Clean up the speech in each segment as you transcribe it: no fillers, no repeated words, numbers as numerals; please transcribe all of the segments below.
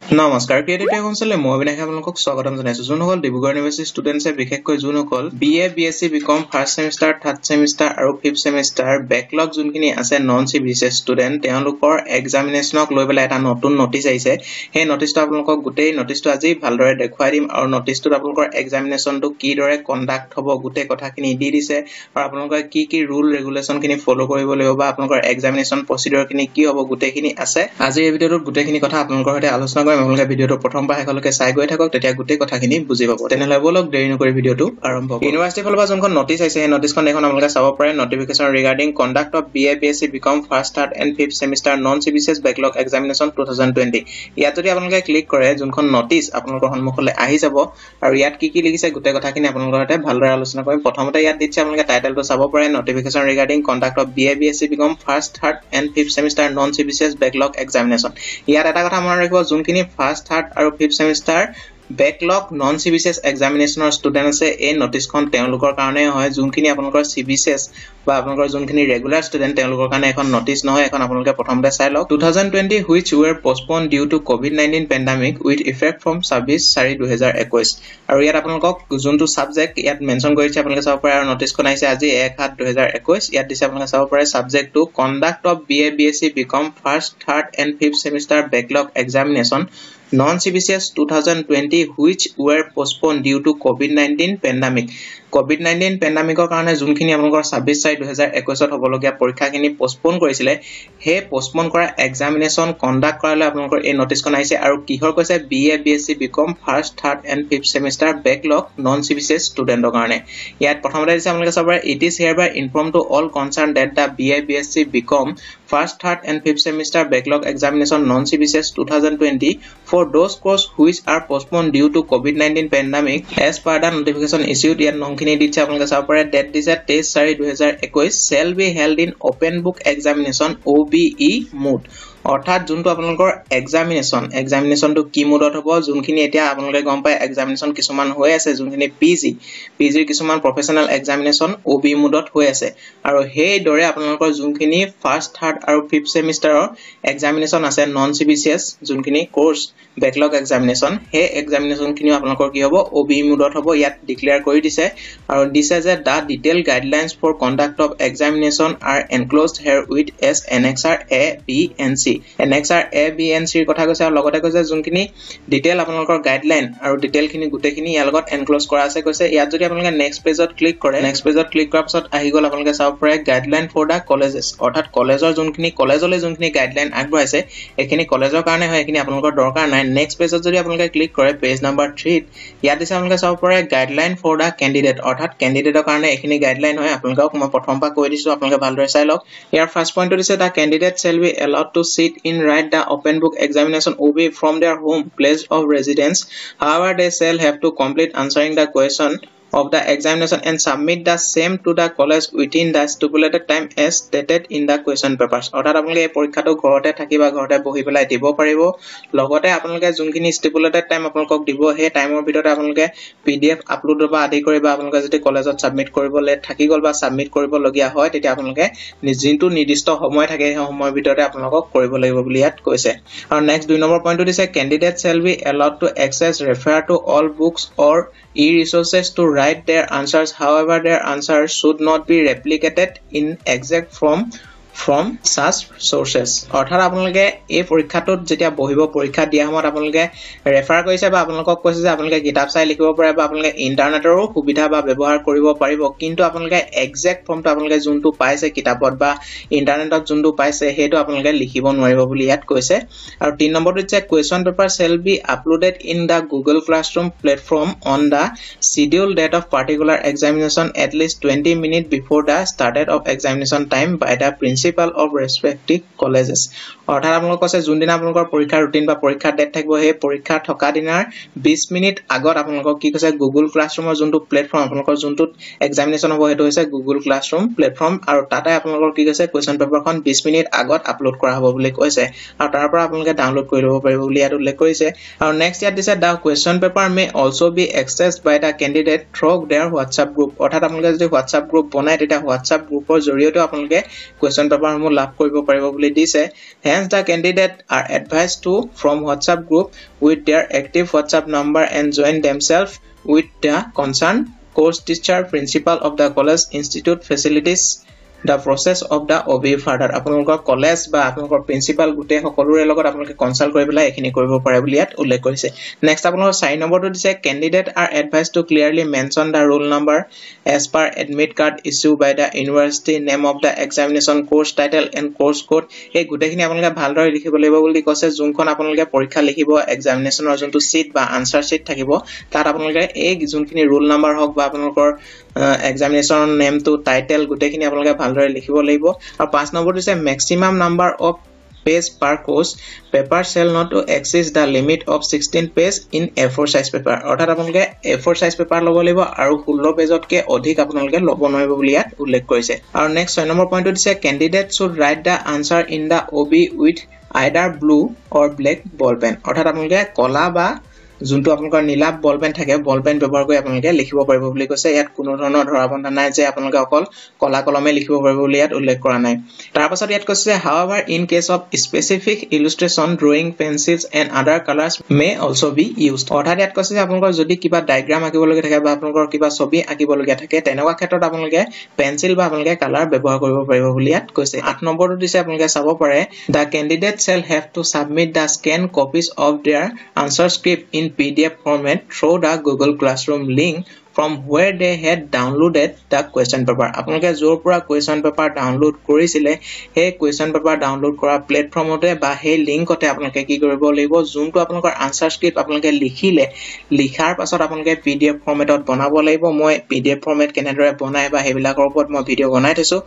নমস্কাৰ ক্ৰিয়েটিভ কাউন্সিলে মই বিনাশ আপোনালোকক স্বাগতম জনাইছো যোনসকল ডিব্ৰুগড় ইউনিভাৰ্চিটি ষ্টুডেন্টছে বিশেষকৈ যোনসকল BA BSc BCom first semester third semester আৰু ফিফথ সেমিষ্টাৰ বেকলগ যোনখিনি আছে নন সিবিএসই ষ্টুডেন্ট তেওঁলোকৰ এক্সামিনেশনক লৈ পেলাই এটা নতুন নোটিছ আহিছে সেই নোটিছটো আপোনালোকক গোটেই নোটিছটো আজি ভালদৰে দেখুৱাই দিম আৰু নোটিছটোত আপোনালোকৰ এক্সামিনেশনটো কিদৰে কণ্ডাক্ট হ'ব গোটেই কথাখিনি দি দিছে আৰু আপোনালোকে কি ৰুল ৰেগুলেশন খিনি ফলো কৰিব লাগিব বা আপোনালোকৰ এক্সামিনেশন প্ৰসিডিউৰ খিনি কি হ'ব গোটেইখিনি আছে আজি এই ভিডিঅ'টোত গোটেইখিনি কথা আপোনালোকৰ সৈতে আলোচনা আপোনালোকে ভিডিঅটো প্ৰথম পৰা শেষলৈকে চাই গৈ থাকক তেতিয়া গোটেই কথাখিনি বুজি পাব তেনেহলে বলক দেৰি নকৰি ভিডিঅটো আৰম্ভ কৰোঁ ইউনিভাৰ্চিটি ফালৰ পৰা যোনখন নোটিছ আহিছে সেই নোটিছখন এখন আপোনালোকে চাব পাৰে notification regarding conduct of BA BSc BCom first third and fifth semester non CBSE backlog examination 2020 ইয়াত যদি আপোনালোকে ক্লিক কৰে যোনখন নোটিছ আপোনালোকৰ সন্মুখলৈ আহি যাব আৰু ইয়াত কি লিখিছে গোটেই কথাখিনি আপোনালোকৰ সৈতে ভালদৰে আলোচনা কৰিম প্ৰথমতে ইয়াত দিছে আপোনালোকে টাইটেলটো চাব পাৰে notification regarding conduct of BA BSc BCom first third and fifth semester non CBSE backlog examination ইয়াত এটা কথা মনত ৰাখিব যোনখিনি ফাৰ্ষ্ট থাৰ্ড আৰু fifth semester backlog non CBSE এক্সামিনেশনৰ ষ্টুডেন্ট আছে এই নোটিছখন তেওঁলোকৰ কাৰণে হয় যোনখিনি আপোনালোকৰ সিবিএসই বা আপোনালোকৰ যোনখিনি ৰেগুলাৰ ষ্টুডেন্ট তেওঁলোকৰ কাৰণে এখন নোটিছ নহয় এখন আপোনালোকে প্ৰথমতে চাই লওক 2020 which were postponed due to COVID-19 pandemic with effect from 26/4/2021 আৰু ইয়াত আপোনালোকক যোনটো সাবজেক্ট ইয়াত মেনশন কৰিছে আপোনালোকে চাব পাৰে আৰু নোটিছখন আহিছে আজি 1/7/2021 ইয়াত দিছে আপোনালোকে চাব পাৰে সাবজেক্টটো conduct of BA BSc BCom first third and fifth semester backlog examination non-CBCS 2020 which were postponed due to COVID-19 pandemic COVID-19 pandemicৰ কাৰণে যোনখিনি আপোনালোকৰ 26/4/2021 হবলগীয়া পৰীক্ষাখিনি পোষ্টপোন কৰিছিলে হে পোষ্টপোন কৰা এক্সামিনেশন কণ্ডাক্ট কৰালে আপোনালোকৰ এই নোটিছখন আহিছে আৰু কিহৰ কৈছে BA BSc BCom first third and fifth semester backlog non CBSE ষ্টুডেন্টৰ কাৰণে ইয়াত প্ৰথমতে দিছে আপোনালোকে চাব পাৰে it is hereby inform to all concern that the BA BSc BCom first, third and fifth semester backlog examination non-CBCS 2020 for those courses which are postponed due to COVID-19 pandemic as per the notification issued ইয়াত নংখিনি দিছে আপোনালোকে চাব পাৰে date দিছে 23/4/2021 shall be held in open book examination OBE mode অৰ্থাৎ যোনটো আপোনালোকৰ এক্সামিনেশনটো কি মোডত হ'ব যোনখিনি এতিয়া আপোনালোকে গম পায় এক্সামিনেশন কিছুমান হৈ আছে যোনখিনি পিজিৰ কিছুমান প্ৰফেশনাল এক্সামিনেশন OBE মোডত হৈ আছে আৰু সেই দৰে আপোনালোকৰ যোনখিনি ফাৰ্ষ্ট থাৰ্ড আৰু ফিফথ সেমিষ্টাৰৰ এক্সামিনেশন আছে নন সিবিএসই যোনখিনি কোৰ্স বেকলগ এক্সামিনেশন হে এক্সামিনেশন খিনি আপোনালোকৰ কি হ'ব OBE মোডত হ'ব ইয়াত ডিক্লেয়াৰ কৰি দিছে আৰু দিছে যে the detail guidelines for conduct of examination are enclosed herewith as annexure A B N C NXR ABNC ৰ কথা কৈছে আৰু লগতে কৈছে যোনখিনি ডিটেইল আপোনালোকৰ গাইডলাইন আৰু ডিটেইল খিনি গুটেখিনি ইয়াৰ লগত এনক্লোজ কৰা আছে কৈছে ইয়াত যদি আপোনালোকে নেক্সট পেজত ক্লিক কৰে নেক্সট পেজত ক্লিক কৰাৰ পিছত আহি গল আপোনালোকে চাব পাৰে গাইডলাইন ফৰ দা কলেজেছ অৰ্থাৎ কলেজৰ যোনখিনি কলেজলৈ যোনখিনি গাইডলাইন আগবঢ়াইছে এখিনি কলেজৰ কাৰণে হয় এখিনি আপোনালোকৰ দৰকাৰ নাই নেক্সট পেজত যদি আপোনালোকে ক্লিক কৰে পেজ নাম্বাৰ 3 ইয়াত দিছে আপোনালোকে চাব পাৰে গাইডলাইন ফৰ দা ক্যান্ডিডেট অৰ্থাৎ ক্যান্ডিডেটৰ কাৰণে এখিনি গাইডলাইন হয় আপোনালোকক মই প্ৰথম পৰা কৈ দিছো আপোনালোকে ভালদৰে চাই লওক ইয়াৰ ফাৰ্স্ট পইণ্টটো দিছে দা candidate shall be allowed to sit in write the open book examination OB from their home place of residence. However, they shall have to complete answering the question of the examination and submit the same to the college within the stipulated time as stated in the question papers. অৰ্থাৎ আপোনালোকে এই পৰীক্ষাটো ঘৰতে থাকিবা ঘৰতে বহি পেলাই দিব পাৰিব লগতে আপোনালোকে যোনখিনি stipulated time আপোনালোকক দিব সেই টাইমৰ ভিতৰতে আপোনালোকে PDF আপলোড বা আদি কৰিবা আপোনালোকে যদি কলেজত সাবমিট কৰিব লেট থাকি গল বা সাবমিট কৰিব লগিয়া হয় তেতিয়া আপোনালোকে যিটো নিৰ্দিষ্ট সময় থাকে সেই সময়ৰ ভিতৰতে আপোনালোকক কৰিব লাগিব বুলি ইয়াত কৈছে আৰু নেক্সট 2 নম্বৰ পইণ্টটো দিছে candidate shall be allowed to access refer to all books or e-resources to write their answers. However, their answers should not be replicated in exact from such sources. অৰ্থাৎ আপোনালোকে এই পৰীক্ষাটোত যেতিয়া বহিব পৰীক্ষা দিয়া সময়ত আপোনালোকে ৰেফাৰ কৰিছে বা আপোনালোকক কৈছে যে আপোনালোকে কিতাপ চাই লিখিব পাৰে বা আপোনালোকে ইন্টাৰনেটৰো সুবিধা বা ব্যৱহাৰ কৰিব পাৰিব কিন্তু আপোনালোকে এক্সাক্ট ফৰ্মটো আপোনালোকে যোনটো পাইছে কিতাপত বা ইন্টাৰনেটত যোনটো পাইছে হেটো আপোনালোকে লিখিব নোৱাৰিব বুলি ইয়াত কৈছে আৰু 3 নম্বৰটো হৈছে question paper shall be uploaded in the Google Classroom platform on the scheduled date of particular examination at least 20 minutes before the started of examination time by the principal of respective colleges অৰ্থাৎ আপোনালোক কৈছে যোনদিনা আপোনালোকৰ পৰীক্ষাৰ routine বা পৰীক্ষাৰ date থাকিব সেই পৰীক্ষা থকা দিনাৰ 20 মিনিট আগত আপোনালোকক কি কৈছে গুগল ক্লাছৰুমৰ যোনটো প্লেটফৰ্ম আপোনালোকৰ যোনটো এক্সামিনেশন হ'ব হেতু হৈছে গুগল ক্লাছৰুম প্লেটফৰ্ম আৰু তাতে আপোনালোকৰ কি কৈছে কোৱেশ্চন পেপাৰখন 20 মিনিট আগত আপলোড কৰা হ'ব বুলি কৈছে আৰু তাৰ পৰা আপোনালোকে ডাউনলোড কৰি ল'ব পাৰিব বুলি ইয়াত উল্লেখ কৰিছে আৰু নেক্সট ইয়াত দিছে the question paper may also be accessed by the candidate through their WhatsApp group অৰ্থাৎ আপোনালোকে যদি WhatsApp গ্ৰুপ বনায় তেতিয়া WhatsApp গ্ৰুপৰ জৰিয়তে আপোনালোকে কোৱেশ্চন পেপাৰ সমূহ লাভ কৰিব পাৰিব বুলি দিছে hence the candidate are advised to from WhatsApp group with their active WhatsApp number and join themselves with the concerned course teacher principal of the college institute facilities the process of the OB further আপোনালোকৰ college বা আপোনালোকৰ principal গুটে সকলোৰে লগত আপোনালোকে consult কৰি পেলাই এখিনি কৰিব পাৰে বুলি ইয়াত উল্লেখ কৰিছে নেক্সট আপোনালোকৰ 4 নম্বৰটো দিছে candidate are advised to clearly mention the roll number as per admit card issued by the university name of the examination course title and course code এই গুটেখিনি আপোনালোকে ভালদৰে লিখিব লাগিব বুলি কৈছে যোনখন আপোনালোকে পৰীক্ষা লিখিব এক্সামিনেশনৰ যোনটো শীট বা আনসাৰ শীট থাকিব তাত আপোনালোকে এই যোনখিনি roll number হক বা আপোনালোকৰ examination name to title গুটেখিনি আপোনালোকে ভালদৰে লিখিব লাগিব আৰু 5 নম্বৰ দিছে maximum number of page per course paper shall not to exceed the limit of 16 page in A4 size paper অৰ্থাৎ আপোনালোকে A4 size paper ল'ব লাগিব আৰু 16 পেজতকে অধিক আপোনালোকে ল'ব নোৱাৰিব বুলি ইয়াত উল্লেখ কৰিছে আৰু নেক্সট 6 নম্বৰ পইণ্টটো দিছে candidate should write the answer in the OB with either blue or black ball pen অৰ্থাৎ আপোনালোকে কলা বা যোনটো আপোনালোকৰ নীলা বল পেন থাকে বল পেন ব্যৱহাৰ কৰি আপোনালোকে লিখিব পাৰিব বুলি কৈছে ইয়াত কোনো ধৰণৰ ধৰাবন্ধা নাই যে আপোনালোকে অকল কলা কলমে লিখিব পাৰিব বুলি ইয়াত উল্লেখ কৰা নাই তাৰ পাছত ইয়াত কৈছে however in case of specific illustration drawing pencils and other colors may also be used অৰ্থাৎ ইয়াত কৈছে যে আপোনালোকৰ যদি কিবা ডায়াগ্ৰাম আঁকিব লগা থাকে বা আপোনালোকৰ কিবা ছবি আঁকিব লগা থাকে তেনেকুৱা ক্ষেত্ৰত আপোনালোকে পেন্সিল বা আপোনালোকে কালাৰ ব্যৱহাৰ কৰিব পাৰিব বুলি ইয়াত কৈছে 8 নম্বৰটো দিছে আপোনালোকে চাব পাৰে the candidate shall have to submit the scanned copies of their answer script in PDF format through the Google Classroom link from where they had downloaded the question paper আপোনালোকে জোৰ পৰা question paper download কৰিছিলে সেই question paper download কৰা প্লেটফৰ্মতে বা সেই লিংকতে আপোনালোকে কি কৰিব লাগিব যোনটো আপোনালোকৰ আনসাৰ স্ক্ৰিপ্ট আপোনালোকে লিখিলে লিখাৰ পাছত আপোনালোকে PDF ফৰ্মেটত বনাব লাগিব মই PDF ফৰ্মেট কেনেদৰে বনাই বা হেবিলাকৰ ওপৰত মই ভিডিও বনাই থৈছো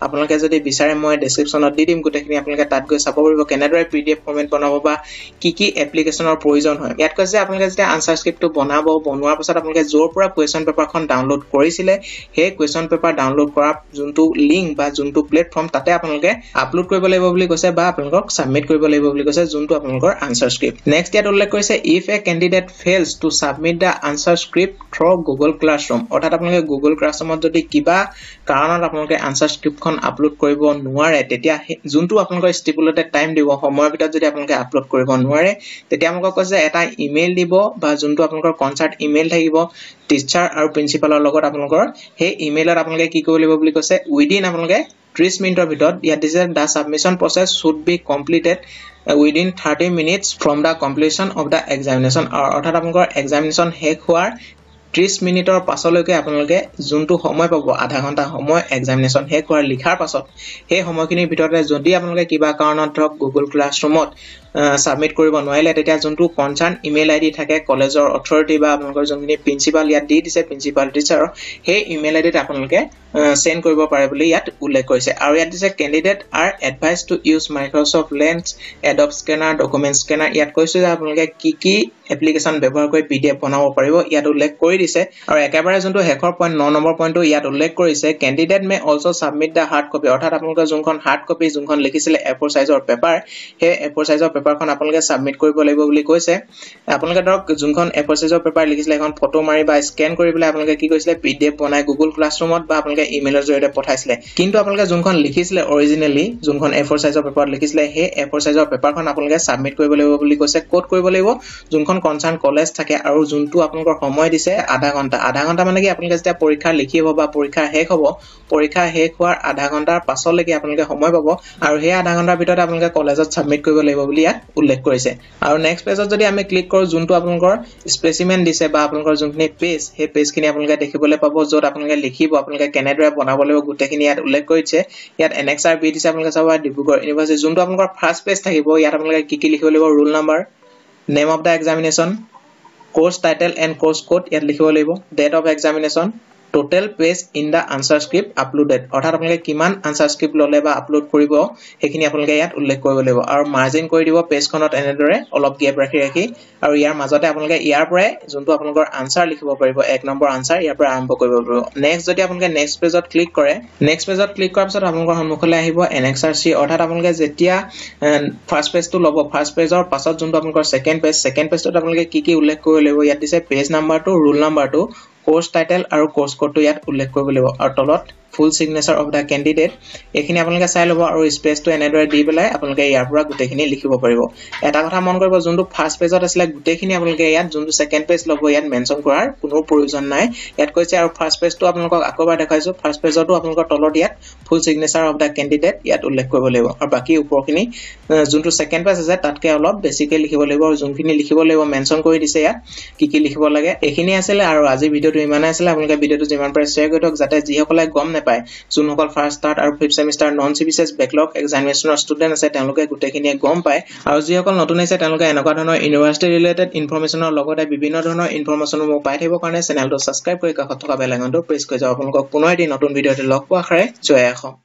আপোনালোকে যদি বিচাৰে মই ডেসক্ৰিপচনত দি দিম গুটেখিনি আপোনালোকে তাত গৈ চাব পাৰিব কেনেদৰে PDF ফৰ্মেট বনাব বা কি এপ্লিকেশনৰ প্ৰয়োজন হয় ইয়াত কৈছে আপোনালোকে যেতিয়া আনসাৰ স্ক্ৰিপ্টটো বনাব বনোৱাৰ পাছত আপোনালোকে জোৰ পৰা question পেপাৰখন ডাউনলোড কৰিছিলে হে কোৱেশ্চন পেপাৰ ডাউনলোড কৰা যোনটো লিংক বা যোনটো প্লেটফৰ্ম তাতে আপোনালোকে আপলোড কৰিব লাগিব বুলি কৈছে বা আপোনালোকক সাবমিট কৰিব লাগিব বুলি কৈছে যোনটো আপোনালোকৰ আনসাৰ স্ক্ৰিপ্ট নেক্সট ইয়াত উল্লেখ কৰিছে if a candidate fails to submit the answer script through Google Classroom অৰ্থাৎ আপোনালোকে Google Classroomত যদি কিবা কাৰণত আপোনালোকে আনসাৰ স্ক্ৰিপ্টখন আপলোড কৰিব নোৱাৰে তেতিয়া যোনটো আপোনালোকৰ ষ্টিপুলেটেড টাইম দিব সময়ৰ ভিতৰত যদি আপোনালোকে আপলোড কৰিব নোৱাৰে তেতিয়া আপোনালোকক কৈছে এটা ইমেইল দিব বা যোনটো আপোনালোকৰ কনসাৰ্ট ইমেইল থাকিব টিচাৰ আৰু প্ৰিন্সিপালৰ লগত আপোনালোকৰ সেই ইমেইলত আপোনালোকে কি কৰিব লাগিব বুলি কৈছে উইদিন আপোনালোকে 30 মিনিটৰ ভিতৰত ইয়াত দিছে the submission process should be completed within 30 minutes from the completion of the examination অৰ্থাৎ আপোনালোকৰ এক্সামিনেশন শেষ হোৱাৰ 30 মিনিটৰ পাছলৈকে আপোনালোকে যোনটো সময় পাব আধা ঘণ্টা সময় এক্সামিনেশন শেষ হোৱাৰ লিখাৰ পাছত সেই সময়খিনিৰ ভিতৰতে যদি আপোনালোকে কিবা কাৰণত ধৰক Google Classroomত সাবমিট কৰিব নোৱাৰিলে তেতিয়া যোনটো কনসাৰ্ন ইমেইল আইডি থাকে কলেজৰ অথৰিটি বা আপোনালোকৰ যোনখিনি প্ৰিন্সিপাল ইয়াত দি দিছে প্ৰিন্সিপাল টিচাৰ সেই ইমেইল আইডিত আপোনালোকে সেন্ড কৰিব পাৰে বুলি ইয়াত উল্লেখ কৰিছে আৰু ইয়াত দিছে candidate are advised to use Microsoft Lens Adobe scanner document scanner ইয়াত কৈছে যে আপোনালোকে কি এপ্লিকেশন ব্যৱহাৰ কৰি PDF বনাব পাৰিব ইয়াত উল্লেখ কৰি দিছে আৰু একেবাৰে যোনটো হেকৰ পইণ্ট 9 নম্বৰ পইণ্টটো ইয়াত উল্লেখ কৰিছে ক্যান্ডিডেট মে অলসো সাবমিট দা হাৰ্ড কপি অৰ্থাৎ আপোনালোকে যোনখন হাৰ্ড কপি যোনখন লিখিছিলে A4 সাইজৰ পেপাৰ সেই A4 সাইজৰ পেপাৰখন আপোনালোকে সাবমিট কৰিব লাগিব বুলি কৈছে আপোনালোকে ধৰক যোনখন A4 সাইজৰ পেপাৰ লিখিছিলে এখন ফটো মাৰি বা স্ক্যান কৰি পেলাই আপোনালোকে কি কৰিছিলে PDF বনাই Google Classroomত বা আপোনালোকে ইমেইলৰ জৰিয়তে পঠাইছিলে কিন্তু আপোনালোকে যোনখন লিখিছিলে অৰিজিনালি যোনখন A4 সাইজৰ পেপাৰত লিখিছিলে সেই A4 সাইজৰ পেপাৰখন আপোনালোকে সাবমিট কৰিব লাগিব বুলি কৈছে কোড কৰিব লাগিব যোনখন কনসাৰ্ন কলেজ থাকে আৰু যোনটো আপোনালোকৰ সময় দিছে আধা ঘণ্টা মানে কি আপোনালোকে যেতিয়া পৰীক্ষা লিখিব বা পৰীক্ষা শেষ হ'ব পৰীক্ষা শেষ হোৱাৰ আধা ঘণ্টাৰ পাছলৈকে আপোনালোকে সময় পাব আৰু সেই আধা ঘণ্টাৰ ভিতৰত আপোনালোকে কলেজত সাবমিট কৰিব লাগিব বুলি ইয়াত উল্লেখ কৰিছে আৰু নেক্সট পেজত যদি আমি ক্লিক কৰো যোনটো আপোনালোকৰ স্পেচিমেন দিছে বা আপোনালোকৰ যোনখিনি পেজ সেই পেজখিনি আপোনালোকে দেখিবলৈ পাব যত আপোনালোকে লিখিব আপোনালোকে কেনেদৰে বনাব লাগিব গুটেখিনি ইয়াত উল্লেখ কৰিছে ইয়াত NXR বি দিছে আপোনালোকে চাব ডিব্ৰুগড় ইউনিভাৰ্চিটি যোনটো আপোনালোকৰ ফাৰ্স্ট পেজ থাকিব ইয়াত আপোনালোকে কি লিখিব লাগিব roll number name of the examination course title and course code ইয়াত লিখিব লাগিব date of examination total page in the answer script uploaded অৰ্থাৎ আপোনালোকে কিমান আনসাৰ স্ক্ৰিপ্ট ললে বা আপলোড কৰিব হেখিনি আপোনালোকে ইয়াত উল্লেখ কৰিব লাগিব আৰু মাৰ্জিন কৰি দিব পেজখনত এনেদৰে অলপ গ্যাপ ৰাখি আৰু ইয়াৰ মাজতে আপোনালোকে ইয়াৰ পৰাই যোনটো আপোনালোকৰ আনসাৰ লিখিব পাৰিব এক নম্বৰ আনসাৰ ইয়াৰ পৰা আৰম্ভ কৰিব পাৰিব নেক্সট যদি আপোনালোকে নেক্সট পেজত ক্লিক কৰে নেক্সট পেজত ক্লিক কৰাৰ পিছত আপোনালোকৰ সন্মুখলৈ আহিব NXRC অৰ্থাৎ আপোনালোকে যেতিয়া ফাৰ্স্ট পেজটো লব ফাৰ্স্ট পেজৰ পাছত যোনটো আপোনালোকৰ সেকেন্ড পেজটোত আপোনালোকে কি উল্লেখ কৰিব লাগিব ইয়াত দিছে পেজ নাম্বাৰটো ৰোল নাম্বাৰটো course title আৰু course code to ইয়াত উল্লেখ কৰিব লাগিব আৰু তলত ফুল সিগনেচাৰ অফ দা ক্যান্ডিডেট এখিনি আপোনালোকে চাই লব আৰু স্পেচটো এনেদৰে দি পেলাই আপোনালোকে ইয়াৰ পৰা গুটেখিনি লিখিব পাৰিব এটা কথা মন কৰিব যোনটো ফাৰ্স্ট পেজত আছিল গুটেখিনি আপোনালোকে ইয়াত যোনটো সেকেন্ড পেজ লব ইয়াত মেনশন কৰাৰ কোনো প্ৰয়োজন নাই ইয়াত কৈছে আৰু ফাৰ্স্ট পেজটো আপোনালোকক আকবাৰ দেখাইছো ফাৰ্স্ট পেজতো আপোনালোকৰ তলত ইয়াত ফুল সিগনেচাৰ অফ দা ক্যান্ডিডেট ইয়াত উল্লেখ কৰিব লাগিব আৰু বাকি ওপৰখিনি যোনটো সেকেন্ড পেজ আছে তাতকে অলপ বেছিকৈ লিখিব লাগিব আৰু যোনখিনি লিখিব লাগিব মেনশন কৰি দিছে ইয়াত কি লিখিব লাগে এখিনি আছিল আৰু আজি ভিডিওটো ইমানে আছিল আপোনালোকে ভিডিওটো যিমান পাৰে শেয়াৰ কৰি দিয়ক যাতে যিসকলে গম নাপায় যোনসকল ফাৰ্স্ট স্টাৰ্ট আৰু fifth semester non CBS backlog এক্সামিনেশনৰ ষ্টুডেন্ট আছে তেওঁলোকে গুটেখিনিয়ে গম পায় আৰু যিসকল নতুন আছে তেওঁলোকে এনেকুৱা ধৰণৰ ইউনিভাৰ্সিটি ৰিলেটেড ইনফৰমেশনৰ লগতে বিভিন্ন ধৰণৰ ইনফৰমেশন মোক পাই থাকিব কাৰণে চেনেলটো সাবস্ক্ৰাইব কৰি কাষত থকা বেল আইকনটো প্ৰেছ কৰি যাওক আপোনালোকক পুনৰ এটি নতুন ভিডিওতে লগ পোৱাৰ আশাৰে জয় অসম